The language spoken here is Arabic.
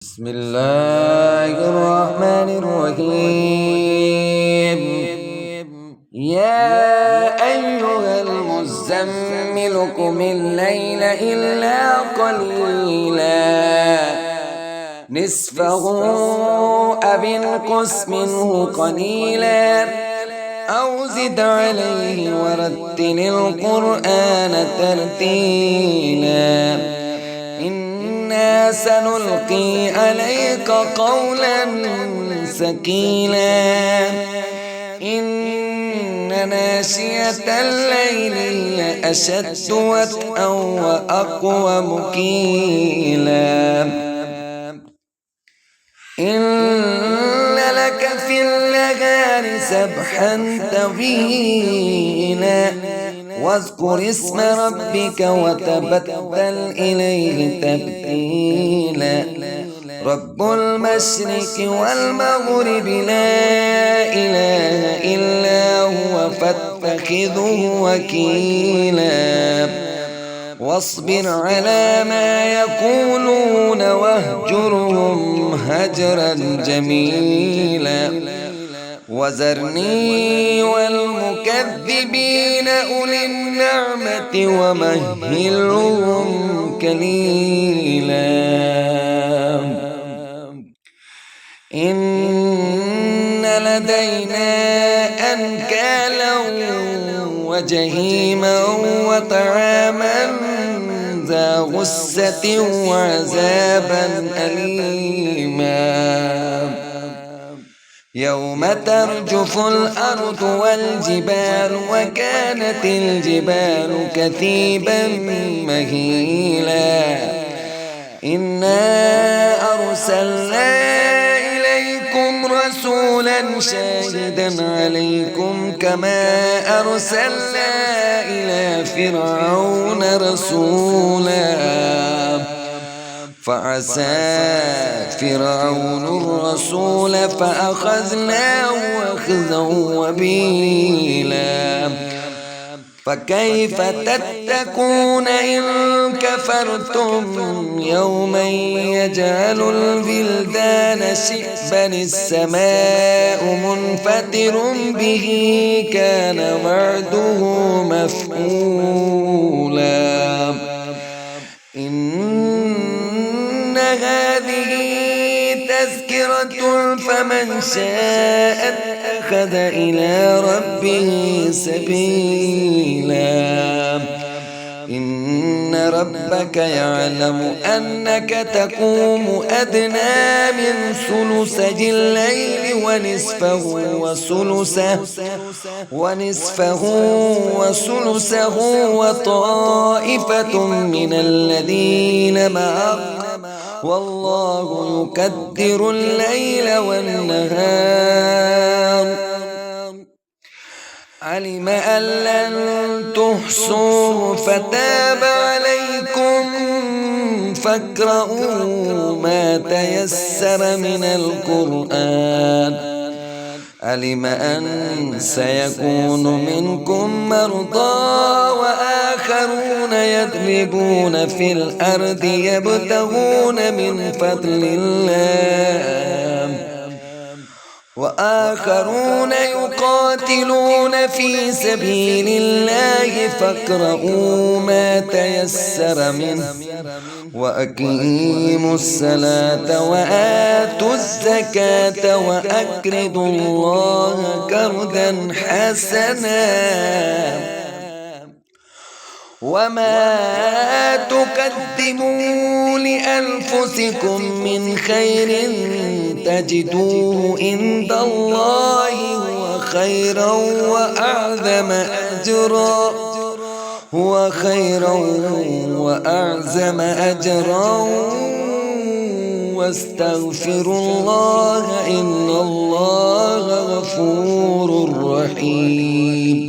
بسم الله الرحمن الرحيم. يا أيها المزمل قم الليل إلا قليلا نصفه أو انقص منه قليلا أو زد عليه ورتل القرآن ترتيلا إنا سنلقي عليك قولا ثقيلا إن ناشئة الليل هي أشد وطئا وأقوم قيلا إن لك في النهار سبحا طويلا واذكر اسم ربك وتبتل إليه تبتيلا رب المشرق والمغرب لا إله إلا هو فاتخذه وكيلا واصبر على ما يقولون واهجرهم هجرا جميلا وذرني والمكذبين أولي النعمة ومهلهم قليلا إن لدينا أنكالا وجحيما وطعاما ذا غصة وعذابا أليما يوم ترجف الأرض والجبال وكانت الجبال كثيبا مهيلا إنا أرسلنا إليكم رسولا شاهدا عليكم كما أرسلنا إلى فرعون رسولا فعسى فرعون الرسول فأخذناه أخذا وبيلا فكيف تتقون إن كفرتم يوما يجعل الولدان شيبا السماء منفطر به كان وعده مفعولا إن هذه تذكرة فمن شاء اتخذ إلى ربه سبيلا إن ربك يعلم أنك تقوم أدنى من ثلثي الليل ونصفه وثلثه وطائفة من الذين معك والله يقدر الليل والنهار علم أن لن تحصوه فتاب عليكم فاقرؤوا ما تيسر من القرآن علم أن سيكون منكم مرضى وآخرون يضربون في الأرض يبتغون من فضل الله وآخرون يقاتلون في سبيل الله فاقرؤوا ما تيسر منه وأقيموا الصلاة وآتوا الزكاة وأقرضوا الله قرضا حسنا وما تقدموا لأنفسكم من خير تجدوه عند الله هو خيرا وأعظم أجرا واستغفروا الله إن الله غفور رحيم.